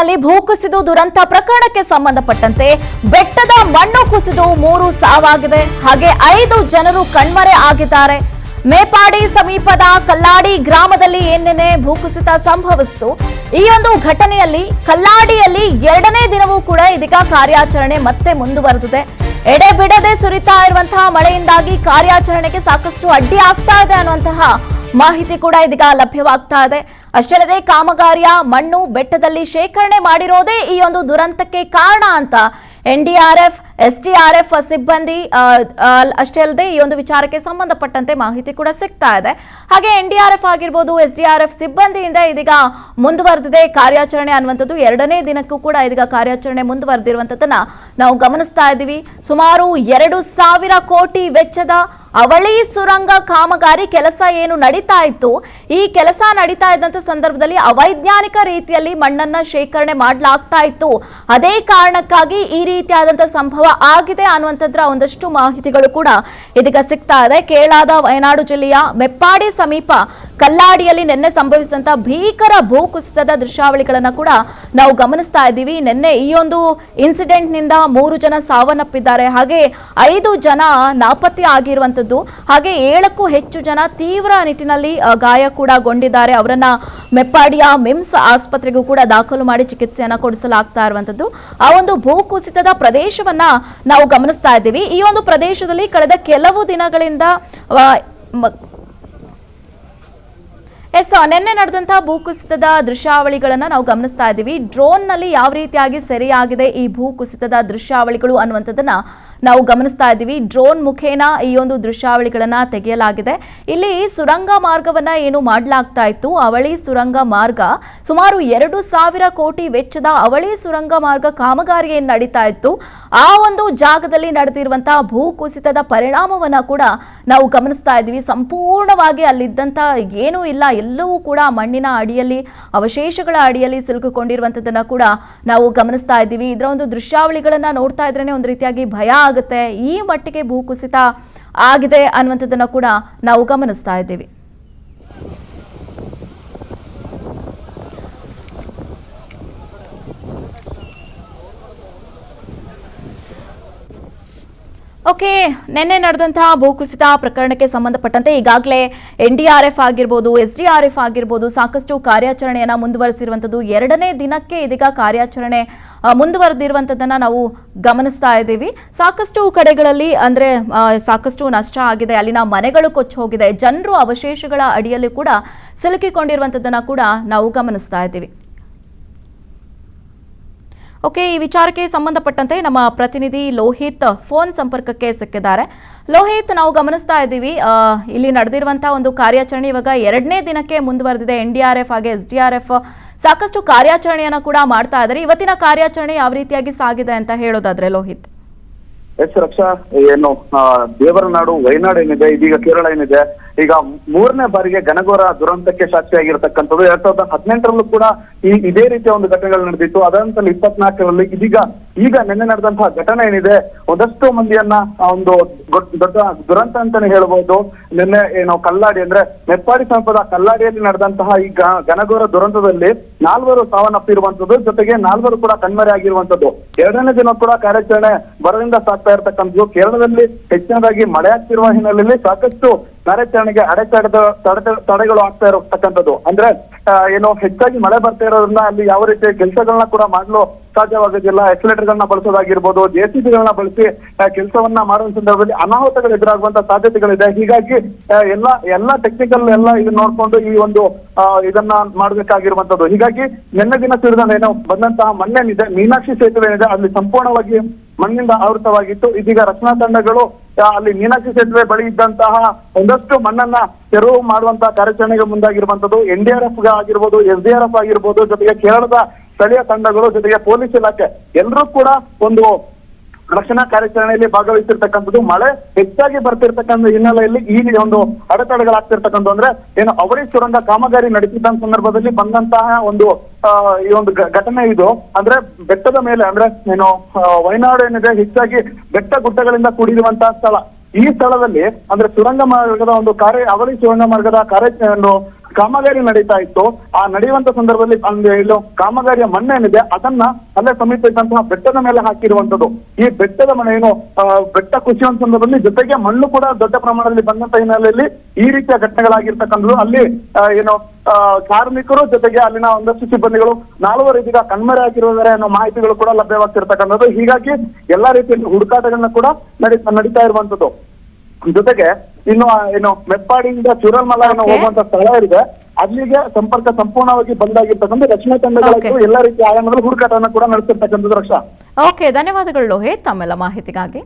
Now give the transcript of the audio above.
ಕಲ್ಲಾಡಿಯಲ್ಲಿ ಭೂಕುಸಿದು ದುರಂತ ಪ್ರಕರಣಕ್ಕೆ ಸಂಬಂಧಪಟ್ಟಂತೆ ಬೆಟ್ಟದ ಮಣ್ಣು ಕುಸಿದು 3 ಸಾವಾಗಿದೆ. ಹಾಗೆ 5 ಜನರು ಕಣ್ಮರೆ ಆಗಿದ್ದಾರೆ. ಮೇಪಾಡಿ ಸಮೀಪದ ಕಲ್ಲಾಡಿ ಗ್ರಾಮದಲ್ಲಿ ನಿನ್ನೆ ಭೂಕುಸಿತ ಸಂಭವಿಸಿತು. ಈ ಒಂದು ಘಟನೆಯಲ್ಲಿ ಕಲ್ಲಾಡಿಯಲ್ಲಿ 2ನೇ ದಿನವೂ ಕೂಡ ಇದೀಗ ಕಾರ್ಯಾಚರಣೆ ಮತ್ತೆ ಮುಂದುವರೆದಿದೆ. ಎಡೆಬಿಡದೆ ಸುರಿತಾ ಇರುವಂತಹ ಮಳೆಯಿಂದಾಗಿ ಕಾರ್ಯಾಚರಣೆಗೆ ಸಾಕಷ್ಟು ಅಡ್ಡಿ ಆಗ್ತಾ ಇದೆ ಅನ್ನುವಂತಹ ಮಾಹಿತಿ ಕೂಡ ಇದೀಗ ಲಭ್ಯವಾಗ್ತಾ ಇದೆ. ಅಷ್ಟೇ ಅಲ್ಲದೆ ಕಾಮಗಾರಿಯ ಮಣ್ಣು ಬೆಟ್ಟದಲ್ಲಿ ಶೇಖರಣೆ ಮಾಡಿರೋದೇ ಈ ಒಂದು ದುರಂತಕ್ಕೆ ಕಾರಣ ಅಂತ NDRF, SDRF ಸಿಬ್ಬಂದಿ ಅಷ್ಟೇ ಅಲ್ಲದೆ ಈ ಒಂದು ವಿಚಾರಕ್ಕೆ ಸಂಬಂಧಪಟ್ಟಂತೆ ಮಾಹಿತಿ ಕೂಡ ಸಿಗ್ತಾ ಇದೆ. ಹಾಗೆ NDRF ಆಗಿರ್ಬೋದು, SDRF ಸಿಬ್ಬಂದಿಯಿಂದ ಇದೀಗ ಮುಂದುವರೆದಿದೆ ಕಾರ್ಯಾಚರಣೆ ಅನ್ನುವಂಥದ್ದು. 2ನೇ ದಿನಕ್ಕೂ ಕೂಡ ಇದೀಗ ಕಾರ್ಯಾಚರಣೆ ಮುಂದುವರೆದಿರುವಂತದನ್ನ ನಾವು ಗಮನಿಸ್ತಾ ಇದ್ದೀವಿ. ಸುಮಾರು 2,000 ಕೋಟಿ ವೆಚ್ಚದ ಅವಳಿ ಸುರಂಗ ಕಾಮಗಾರಿ ಕೆಲಸ ಏನು ನಡೀತಾ ಇತ್ತು, ಈ ಕೆಲಸ ನಡೀತಾ ಇದ್ದಂತ ಸಂದರ್ಭದಲ್ಲಿ ಅವೈಜ್ಞಾನಿಕ ರೀತಿಯಲ್ಲಿ ಮಣ್ಣನ್ನ ಶೇಖರಣೆ ಮಾಡಲಾಗ್ತಾ ಇತ್ತು. ಅದೇ ಕಾರಣಕ್ಕಾಗಿ ಈ ರೀತಿಯಾದಂತಹ ಸಂಭವ ಆಗಿದೆ ಅನ್ನುವಂಥದ್ರ ಒಂದಷ್ಟು ಮಾಹಿತಿಗಳು ಕೂಡ ಇದೀಗ ಸಿಗ್ತಾ ಇದೆ. ಕೇರಳದ ವಯನಾಡು ಜಿಲ್ಲೆಯ ಮೆಪ್ಪಾಡಿ ಸಮೀಪ ಕಲ್ಲಾಡಿಯಲ್ಲಿ ನಿನ್ನೆ ಸಂಭವಿಸಿದಂತಹ ಭೀಕರ ಭೂಕುಸಿತದ ದೃಶ್ಯಾವಳಿಗಳನ್ನ ಕೂಡ ನಾವು ಗಮನಿಸ್ತಾ ಇದ್ದೀವಿ. ನಿನ್ನೆ ಈ ಒಂದು ಇನ್ಸಿಡೆಂಟ್ ನಿಂದ 3 ಜನ ಸಾವನ್ನಪ್ಪಿದ್ದಾರೆ. ಹಾಗೆ 5 ಜನ ನಾಪತ್ತೆ ಆಗಿರುವಂತದ್ದು. ಹಾಗೆ 7ಕ್ಕೂ ಹೆಚ್ಚು ಜನ ತೀವ್ರ ನಿಟ್ಟಿನಲ್ಲಿ ಗಾಯ ಕೂಡ ಗೊಂಡಿದ್ದಾರೆ. ಅವರನ್ನ ಮೆಪ್ಪಾಡಿಯ ಮಿಮ್ಸ್ ಆಸ್ಪತ್ರೆಗೂ ಕೂಡ ದಾಖಲು ಮಾಡಿ ಚಿಕಿತ್ಸೆಯನ್ನ ಕೊಡಿಸಲಾಗ್ತಾ ಇರುವಂತದ್ದು. ಆ ಒಂದು ಭೂಕುಸಿತದ ಪ್ರದೇಶವನ್ನ ನಾವು ಗಮನಿಸ್ತಾ ಇದ್ದೀವಿ. ಈ ಒಂದು ಪ್ರದೇಶದಲ್ಲಿ ಕಳೆದ ಕೆಲವು ದಿನಗಳಿಂದ ನಿನ್ನೆ ನಡೆದಂತಹ ಭೂಕುಸಿತದ ದೃಶ್ಯಾವಳಿಗಳನ್ನ ನಾವು ಗಮನಿಸ್ತಾ ಇದ್ದೀವಿ. ಡ್ರೋನ್ ನಲ್ಲಿ ಯಾವ ರೀತಿಯಾಗಿ ಸೆರೆಯಾಗಿದೆ ಈ ಭೂಕುಸಿತದ ದೃಶ್ಯಾವಳಿಗಳು ಅನ್ನುವಂಥದ್ದನ್ನ ನಾವು ಗಮನಿಸ್ತಾ ಇದ್ದೀವಿ. ಡ್ರೋನ್ ಮುಖೇನ ಈ ಒಂದು ದೃಶ್ಯಾವಳಿಗಳನ್ನ ತೆಗೆಯಲಾಗಿದೆ. ಇಲ್ಲಿ ಸುರಂಗ ಮಾರ್ಗವನ್ನ ಏನು ಮಾಡಲಾಗ್ತಾ ಇತ್ತು, ಅವಳಿ ಸುರಂಗ ಮಾರ್ಗ ಸುಮಾರು 2,000 ಕೋಟಿ ವೆಚ್ಚದ ಅವಳಿ ಸುರಂಗ ಮಾರ್ಗ ಕಾಮಗಾರಿ ಏನು ನಡೀತಾ ಇತ್ತು, ಆ ಒಂದು ಜಾಗದಲ್ಲಿ ನಡೆದಿರುವಂತಹ ಭೂಕುಸಿತದ ಪರಿಣಾಮವನ್ನ ಕೂಡ ನಾವು ಗಮನಿಸ್ತಾ ಇದ್ದೀವಿ. ಸಂಪೂರ್ಣವಾಗಿ ಅಲ್ಲಿದ್ದಂತ ಏನೂ ಇಲ್ಲ, ಎಲ್ಲವೂ ಕೂಡ ಮಣ್ಣಿನ ಅಡಿಯಲ್ಲಿ, ಅವಶೇಷಗಳ ಅಡಿಯಲ್ಲಿ ಸಿಲುಕಿಕೊಂಡಿರುವಂತದನ್ನ ಕೂಡ ನಾವು ಗಮನಿಸ್ತಾ ಇದ್ದೀವಿ. ಇದರ ಒಂದು ದೃಶ್ಯಾವಳಿಗಳನ್ನ ನೋಡ್ತಾ ಇದ್ರೇನೆ ಒಂದು ರೀತಿಯಾಗಿ ಭಯ ಆಗುತ್ತೆ. ಈ ಮಟ್ಟಿಗೆ ಭೂಕುಸಿತ ಆಗಿದೆ ಅನ್ನುವಂಥದ್ದನ್ನ ಕೂಡ ನಾವು ಗಮನಿಸ್ತಾ ಇದ್ದೀವಿ. ಓಕೆ, ನಿನ್ನೆ ನಡೆದಂತಹ ಭೂಕುಸಿತ ಪ್ರಕರಣಕ್ಕೆ ಸಂಬಂಧಪಟ್ಟಂತೆ ಈಗಾಗಲೇ NDRF ಆಗಿರ್ಬೋದು, SDRF ಆಗಿರ್ಬೋದು ಸಾಕಷ್ಟು ಕಾರ್ಯಾಚರಣೆಯನ್ನ ಮುಂದುವರೆಸಿರುವಂಥದ್ದು. 2ನೇ ದಿನಕ್ಕೆ ಇದೀಗ ಕಾರ್ಯಾಚರಣೆ ಮುಂದುವರೆದಿರುವಂಥದ್ದನ್ನ ನಾವು ಗಮನಿಸ್ತಾ ಇದ್ದೀವಿ. ಸಾಕಷ್ಟು ಕಡೆಗಳಲ್ಲಿ ಅಂದ್ರೆ ಸಾಕಷ್ಟು ನಷ್ಟ ಆಗಿದೆ, ಅಲ್ಲಿನ ಮನೆಗಳು ಕೊಚ್ಚಿ ಹೋಗಿದೆ, ಜನರು ಅವಶೇಷಗಳ ಅಡಿಯಲ್ಲಿ ಕೂಡ ಸಿಲುಕಿಕೊಂಡಿರುವಂಥದ್ದನ್ನ ಕೂಡ ನಾವು ಗಮನಿಸ್ತಾ ಇದ್ದೀವಿ. ಓಕೆ, ಈ ವಿಚಾರಕ್ಕೆ ಸಂಬಂಧಪಟ್ಟಂತೆ ನಮ್ಮ ಪ್ರತಿನಿಧಿ ಲೋಹಿತ್ ಫೋನ್ ಸಂಪರ್ಕಕ್ಕೆ ಸಿಕ್ಕಿದ್ದಾರೆ. ಲೋಹಿತ್, ನಾವು ಗಮನಿಸ್ತಾ ಇದ್ದೀವಿ ಇಲ್ಲಿ ನಡೆದಿರುವಂತಹ ಒಂದು ಕಾರ್ಯಾಚರಣೆ ಇವಾಗ 2ನೇ ದಿನಕ್ಕೆ ಮುಂದುವರೆದಿದೆ. NDRF ಹಾಗೆ SDRF ಸಾಕಷ್ಟು ಕಾರ್ಯಾಚರಣೆಯನ್ನ ಕೂಡ ಮಾಡ್ತಾ ಇದ್ದಾರೆ. ಇವತ್ತಿನ ಕಾರ್ಯಾಚರಣೆ ಯಾವ ರೀತಿಯಾಗಿ ಸಾಗಿದೆ ಅಂತ ಹೇಳೋದಾದ್ರೆ ಲೋಹಿತ್? ರಕ್ಷಾ, ಏನು ದೇವರ ನಾಡು ವಯನಾಡು ಏನಿದೆ, ಇದೀಗ ಕೇರಳ ಏನಿದೆ, ಈಗ 3ನೇ ಬಾರಿಗೆ ಘನಘೋರ ದುರಂತಕ್ಕೆ ಸಾಕ್ಷಿಯಾಗಿರ್ತಕ್ಕಂಥದ್ದು. 2018ರಲ್ಲೂ ಕೂಡ ಇದೇ ರೀತಿಯ ಒಂದು ಘಟನೆಗಳು ನಡೆದಿತ್ತು. ಅದಂತ 24ರಲ್ಲಿ ಈಗ ನಿನ್ನೆ ನಡೆದಂತಹ ಘಟನೆ ಏನಿದೆ, ಒಂದಷ್ಟು ಮಂದಿಯನ್ನ ಒಂದು ದೊಡ್ಡ ದುರಂತ ಅಂತಾನೆ ಹೇಳ್ಬೋದು. ನಿನ್ನೆ ಏನು ಕಲ್ಲಾಡಿ ಅಂದ್ರೆ ಮೆಪ್ಪಾಡಿ ಸಮೀಪದ ಕಲ್ಲಾಡಿಯಲ್ಲಿ ನಡೆದಂತಹ ಈ ಘನಘೋರ ದುರಂತದಲ್ಲಿ 4 ಸಾವನ್ನಪ್ಪಿರುವಂತದ್ದು, ಜೊತೆಗೆ 4 ಕೂಡ ಕಣ್ಮರೆ ಆಗಿರುವಂತದ್ದು. 2ನೇ ದಿನ ಕೂಡ ಕಾರ್ಯಾಚರಣೆ ಬರದಿಂದ ಸಾಗ್ತಾ ಇರತಕ್ಕಂಥದ್ದು. ಕೇರಳದಲ್ಲಿ ಹೆಚ್ಚಿನದಾಗಿ ಮಳೆ ಆಗ್ತಿರುವ ಹಿನ್ನೆಲೆಯಲ್ಲಿ ಸಾಕಷ್ಟು ಕಾರ್ಯಾಚರಣೆಗೆ ತಡೆಗಳು ಆಗ್ತಾ ಇರತಕ್ಕಂಥದ್ದು. ಅಂದ್ರೆ ಏನು ಹೆಚ್ಚಾಗಿ ಮಳೆ ಬರ್ತಾ ಇರೋದ್ರಿಂದ ಅಲ್ಲಿ ಯಾವ ರೀತಿಯ ಕೆಲಸಗಳನ್ನ ಕೂಡ ಮಾಡಲು ಸಾಧ್ಯವಾಗೋದಿಲ್ಲ. ಎಕ್ಸಲೇಟರ್ಗಳನ್ನ ಬಳಸೋದಾಗಿರ್ಬೋದು, JCBಗಳನ್ನ ಬಳಸಿ ಕೆಲಸವನ್ನ ಮಾಡುವ ಸಂದರ್ಭದಲ್ಲಿ ಅನಾಹುತಗಳು ಎದುರಾಗುವಂತ ಸಾಧ್ಯತೆಗಳಿದೆ. ಹೀಗಾಗಿ ಎಲ್ಲ ಟೆಕ್ನಿಕಲ್ ಎಲ್ಲ ಇದನ್ನ ನೋಡ್ಕೊಂಡು ಈ ಒಂದು ಇದನ್ನ ಮಾಡ್ಬೇಕಾಗಿರುವಂತದ್ದು. ಹೀಗಾಗಿ ನಿನ್ನೆ ದಿನ ಏನೋ ಬಂದಂತಹ ಮಣ್ಣೇನಿದೆ, ಮೀನಾಕ್ಷಿ ಸೇತುವೆ ಏನಿದೆ, ಅಲ್ಲಿ ಸಂಪೂರ್ಣವಾಗಿ ಮಣ್ಣಿಂದ ಆವೃತವಾಗಿತ್ತು. ಇದೀಗ ರಕ್ಷಣಾ ತಂಡಗಳು ಅಲ್ಲಿ ಮೀನಾಕ್ಷಿ ಸೇತುವೆ ಬಳಿ ಇದ್ದಂತಹ ಒಂದಷ್ಟು ಮಣ್ಣನ್ನ ತೆರವು ಮಾಡುವಂತಹ ಕಾರ್ಯಾಚರಣೆಗೆ ಮುಂದಾಗಿರುವಂತದ್ದು. NDRF ಆಗಿರ್ಬೋದು, SDRF ಆಗಿರ್ಬೋದು, ಜೊತೆಗೆ ಕೇರಳದ ಸ್ಥಳೀಯ ತಂಡಗಳು, ಜೊತೆಗೆ ಪೊಲೀಸ್ ಇಲಾಖೆ ಎಲ್ಲರೂ ಕೂಡ ಒಂದು ರಕ್ಷಣಾ ಕಾರ್ಯಾಚರಣೆಯಲ್ಲಿ ಭಾಗವಹಿಸಿರ್ತಕ್ಕಂಥದ್ದು. ಮಳೆ ಹೆಚ್ಚಾಗಿ ಬರ್ತಿರ್ತಕ್ಕಂಥ ಹಿನ್ನೆಲೆಯಲ್ಲಿ ಈ ಒಂದು ಅಡೆತಡೆಗಳಾಗ್ತಿರ್ತಕ್ಕಂಥ ಅಂದ್ರೆ ಏನು ಅವಳಿ ಸುರಂಗ ಕಾಮಗಾರಿ ನಡೀತಿದ್ದ ಸಂದರ್ಭದಲ್ಲಿ ಬಂದಂತಹ ಒಂದು ಈ ಒಂದು ಘಟನೆ ಇದು. ಅಂದ್ರೆ ಬೆಟ್ಟದ ಮೇಲೆ ಅಂದ್ರೆ ಏನು ವಯನಾಡು ಏನಿದೆ, ಹೆಚ್ಚಾಗಿ ಬೆಟ್ಟ ಗುಡ್ಡಗಳಿಂದ ಕೂಡಿರುವಂತಹ ಸ್ಥಳ. ಈ ಸ್ಥಳದಲ್ಲಿ ಅಂದ್ರೆ ಸುರಂಗ ಮಾರ್ಗದ ಒಂದು ಅವಳಿ ಸುರಂಗ ಮಾರ್ಗದ ಕಾಮಗಾರಿ ನಡೀತಾ ಇತ್ತು. ಆ ನಡೆಯುವಂತ ಸಂದರ್ಭದಲ್ಲಿ ಒಂದು ಕಾಮಗಾರಿಯ ಮಣ್ಣು ಏನಿದೆ ಅದನ್ನ ಅಲ್ಲೇ ಸಮೀಪ ಇದ್ದಂತಹ ಬೆಟ್ಟದ ಮೇಲೆ ಹಾಕಿರುವಂತದ್ದು. ಈ ಬೆಟ್ಟದ ಮಣ್ಣು ಏನು ಬೆಟ್ಟ ಕುಸಿಯುವಂತ ಸಂದರ್ಭದಲ್ಲಿ ಜೊತೆಗೆ ಮಣ್ಣು ಕೂಡ ದೊಡ್ಡ ಪ್ರಮಾಣದಲ್ಲಿ ಬಂದಂತ ಹಿನ್ನೆಲೆಯಲ್ಲಿ ಈ ರೀತಿಯ ಘಟನೆಗಳಾಗಿರ್ತಕ್ಕಂಥದ್ದು. ಅಲ್ಲಿ ಕಾರ್ಮಿಕರು ಜೊತೆಗೆ ಅಲ್ಲಿನ ಒಂದಷ್ಟು ಸಿಬ್ಬಂದಿಗಳು 4 ರೀತಿಯ ಕಣ್ಮರೆ ಹಾಕಿರುವುದರ ಅನ್ನೋ ಮಾಹಿತಿಗಳು ಕೂಡ ಲಭ್ಯವಾಗ್ತಿರ್ತಕ್ಕಂಥದ್ದು. ಹೀಗಾಗಿ ಎಲ್ಲಾ ರೀತಿಯಲ್ಲಿ ಹುಡುಕಾಟಗಳನ್ನ ಕೂಡ ನಡೀತಾ ಇರುವಂತದ್ದು. ಜೊತೆಗೆ ಇನ್ನು ಮೆಪ್ಪಾಡಿಯಿಂದ ಚೂರಲ್ಮಲ ಹೋಗುವಂತ ಸ್ಥಳ ಇದೆ, ಅಲ್ಲಿಗೆ ಸಂಪರ್ಕ ಸಂಪೂರ್ಣವಾಗಿ ಬಂದಾಗಿರ್ತಕ್ಕಂಥ ರಕ್ಷಣಾ ತಂಡಗಳು ಎಲ್ಲಾ ರೀತಿಯ ಆಯಾಮಗಳು ಹುಡುಕಾಟವನ್ನು ಕೂಡ ನಡೆಸಿರ್ತಕ್ಕಂಥದ್ದು. ರಕ್ಷಾ, ಓಕೆ, ಧನ್ಯವಾದಗಳು ಲೋಹಿತ್ ತಮ್ಮೆಲ್ಲ ಮಾಹಿತಿಗಾಗಿ.